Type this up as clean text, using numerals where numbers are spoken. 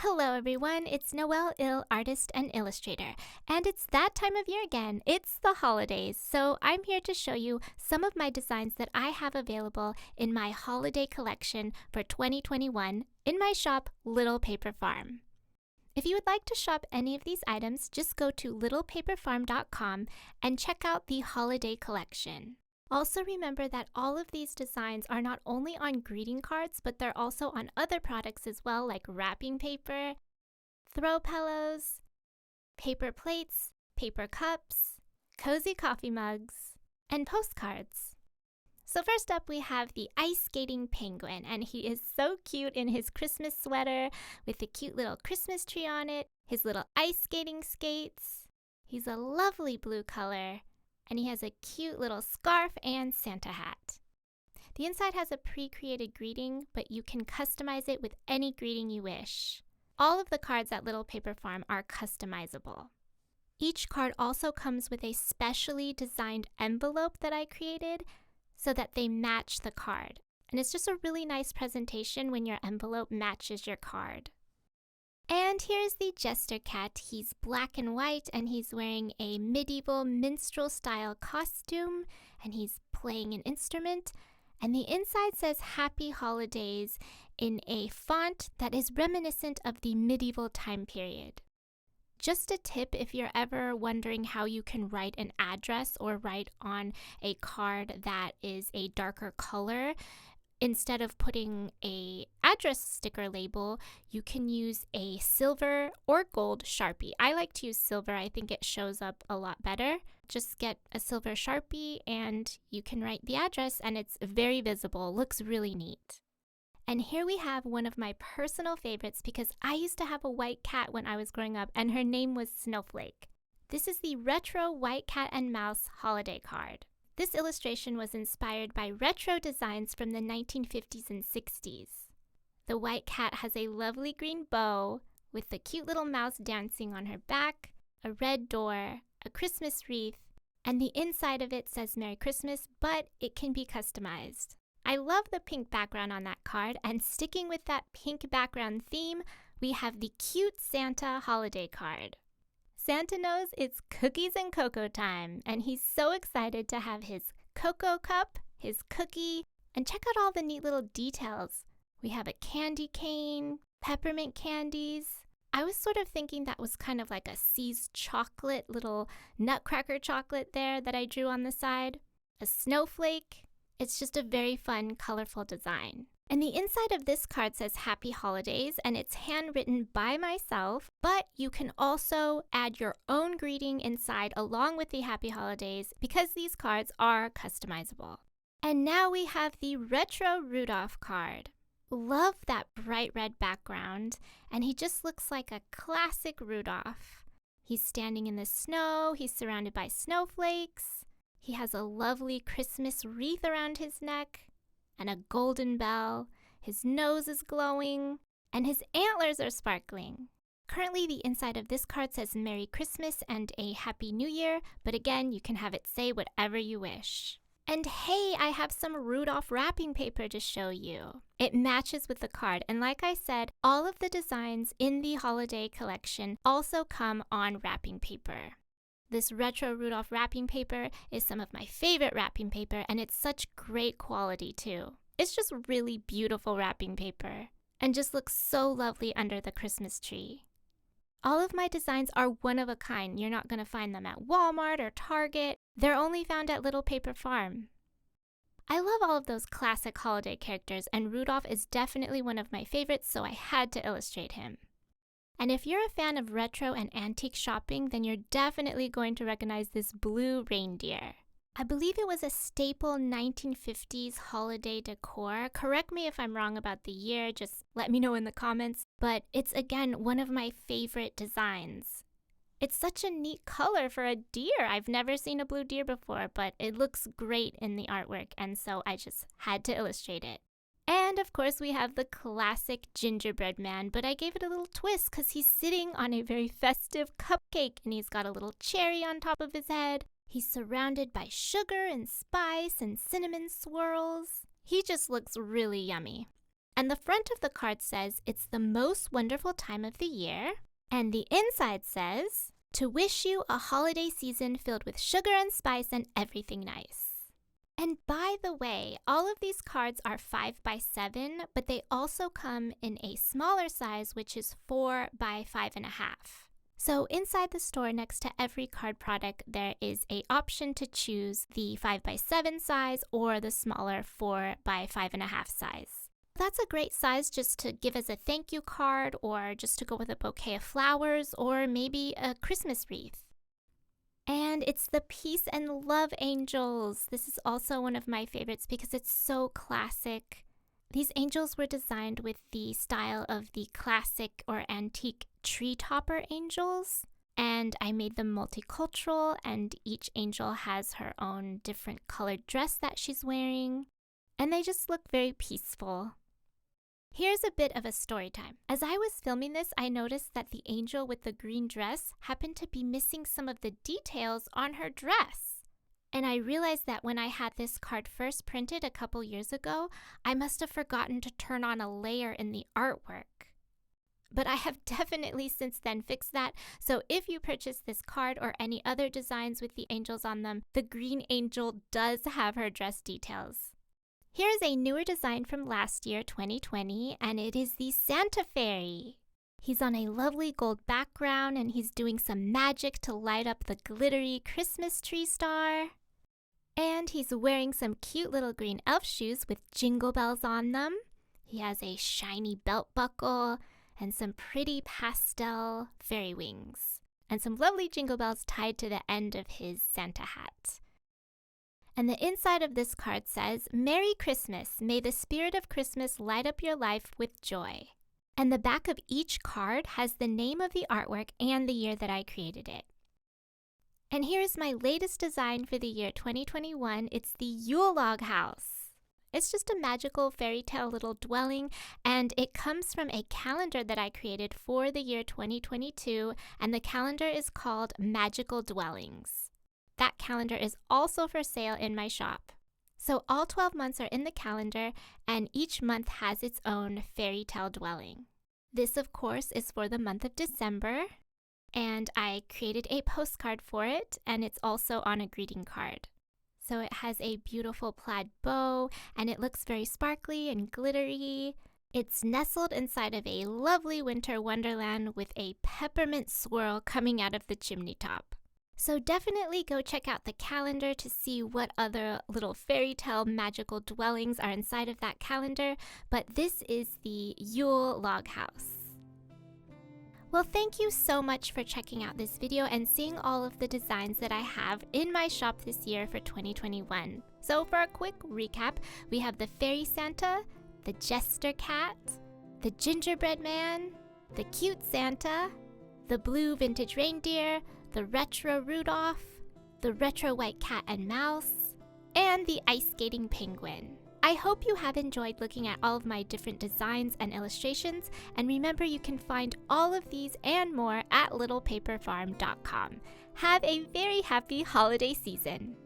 Hello everyone, it's Noelle Ill, artist and illustrator, and it's that time of year again. It's the holidays, so I'm here to show you some of my designs that I have available in my holiday collection for 2021 in my shop, Little Paper Farm. If you would like to shop any of these items, just go to littlepaperfarm.com and check out the holiday collection. Also remember that all of these designs are not only on greeting cards, but they're also on other products as well, like wrapping paper, throw pillows, paper plates, paper cups, cozy coffee mugs, and postcards. So first up we have the ice skating penguin, and he is so cute in his Christmas sweater with the cute little Christmas tree on it, his little ice skating skates. He's a lovely blue color. And he has a cute little scarf and Santa hat. The inside has a pre-created greeting, but you can customize it with any greeting you wish. All of the cards at Little Paper Farm are customizable. Each card also comes with a specially designed envelope that I created so that they match the card. And it's just a really nice presentation when your envelope matches your card. And here's the Jester Cat. He's black and white, and he's wearing a medieval minstrel style costume, and he's playing an instrument. And the inside says Happy Holidays in a font that is reminiscent of the medieval time period. Just a tip if you're ever wondering how you can write an address or write on a card that is a darker color. Instead of putting a address sticker label, you can use a silver or gold Sharpie. I like to use silver. I think it shows up a lot better. Just get a silver Sharpie and you can write the address, and it's very visible. Looks really neat. And here we have one of my personal favorites because I used to have a white cat when I was growing up, and her name was Snowflake. This is the retro white cat and mouse holiday card. This illustration was inspired by retro designs from the 1950s and 60s. The white cat has a lovely green bow with the cute little mouse dancing on her back, a red door, a Christmas wreath, and the inside of it says Merry Christmas, but it can be customized. I love the pink background on that card, and sticking with that pink background theme, we have the cute Santa holiday card. Santa knows it's cookies and cocoa time, and he's so excited to have his cocoa cup, his cookie, and check out all the neat little details. We have a candy cane, peppermint candies. I was sort of thinking that was kind of like a See's chocolate, little nutcracker chocolate there that I drew on the side. A snowflake. It's just a very fun, colorful design. And the inside of this card says Happy Holidays, and it's handwritten by myself, but you can also add your own greeting inside along with the Happy Holidays because these cards are customizable. And now we have the retro Rudolph card. Love that bright red background, and he just looks like a classic Rudolph. He's standing in the snow, he's surrounded by snowflakes, he has a lovely Christmas wreath around his neck, and a golden bell. His nose is glowing, and his antlers are sparkling. Currently, the inside of this card says Merry Christmas and a Happy New Year, but again, you can have it say whatever you wish. And hey, I have some Rudolph wrapping paper to show you. It matches with the card, and like I said, all of the designs in the holiday collection also come on wrapping paper. This retro Rudolph wrapping paper is some of my favorite wrapping paper, and it's such great quality too. It's just really beautiful wrapping paper and just looks so lovely under the Christmas tree. All of my designs are one of a kind. You're not going to find them at Walmart or Target. They're only found at Little Paper Farm. I love all of those classic holiday characters, and Rudolph is definitely one of my favorites, so I had to illustrate him. And if you're a fan of retro and antique shopping, then you're definitely going to recognize this blue reindeer. I believe it was a staple 1950s holiday decor. Correct me if I'm wrong about the year, just let me know in the comments. But it's, again, one of my favorite designs. It's such a neat color for a deer. I've never seen a blue deer before, but it looks great in the artwork, and so I just had to illustrate it. And of course we have the classic Gingerbread Man, but I gave it a little twist because he's sitting on a very festive cupcake, and he's got a little cherry on top of his head. He's surrounded by sugar and spice and cinnamon swirls. He just looks really yummy. And the front of the card says, "It's the most wonderful time of the year." And the inside says, "To wish you a holiday season filled with sugar and spice and everything nice." And by the way, all of these cards are 5 by 7, but they also come in a smaller size, which is 4 by 5.5. So inside the store, next to every card product, there is an option to choose the 5 by 7 size or the smaller 4 by 5.5 size. That's a great size just to give as a thank you card, or just to go with a bouquet of flowers, or maybe a Christmas wreath. And it's the Peace and Love Angels. This is also one of my favorites because it's so classic. These angels were designed with the style of the classic or antique tree topper angels. And I made them multicultural, and each angel has her own different colored dress that she's wearing. And they just look very peaceful. Here's a bit of a story time. As I was filming this, I noticed that the angel with the green dress happened to be missing some of the details on her dress. And I realized that when I had this card first printed a couple years ago, I must have forgotten to turn on a layer in the artwork. But I have definitely since then fixed that, so if you purchase this card or any other designs with the angels on them, the green angel does have her dress details. Here is a newer design from last year, 2020, and it is the Santa Fairy. He's on a lovely gold background, and he's doing some magic to light up the glittery Christmas tree star. And he's wearing some cute little green elf shoes with jingle bells on them. He has a shiny belt buckle and some pretty pastel fairy wings, and some lovely jingle bells tied to the end of his Santa hat. And the inside of this card says, "Merry Christmas. May the spirit of Christmas light up your life with joy." And the back of each card has the name of the artwork and the year that I created it. And here is my latest design for the year 2021. It's the Yule Log House. It's just a magical fairy tale little dwelling, and it comes from a calendar that I created for the year 2022, and the calendar is called Magical Dwellings. That calendar is also for sale in my shop. So all 12 months are in the calendar, and each month has its own fairy tale dwelling. This, of course, is for the month of December, and I created a postcard for it, and it's also on a greeting card. So it has a beautiful plaid bow, and it looks very sparkly and glittery. It's nestled inside of a lovely winter wonderland with a peppermint swirl coming out of the chimney top. So definitely go check out the calendar to see what other little fairy tale magical dwellings are inside of that calendar, but this is the Yule Log House. Well, thank you so much for checking out this video and seeing all of the designs that I have in my shop this year for 2021. So for a quick recap, we have the Fairy Santa, the Jester Cat, the Gingerbread Man, the Cute Santa, the Blue Vintage Reindeer, the Retro Rudolph, the Retro White Cat and Mouse, and the Ice Skating Penguin. I hope you have enjoyed looking at all of my different designs and illustrations, and remember you can find all of these and more at littlepaperfarm.com. Have a very happy holiday season!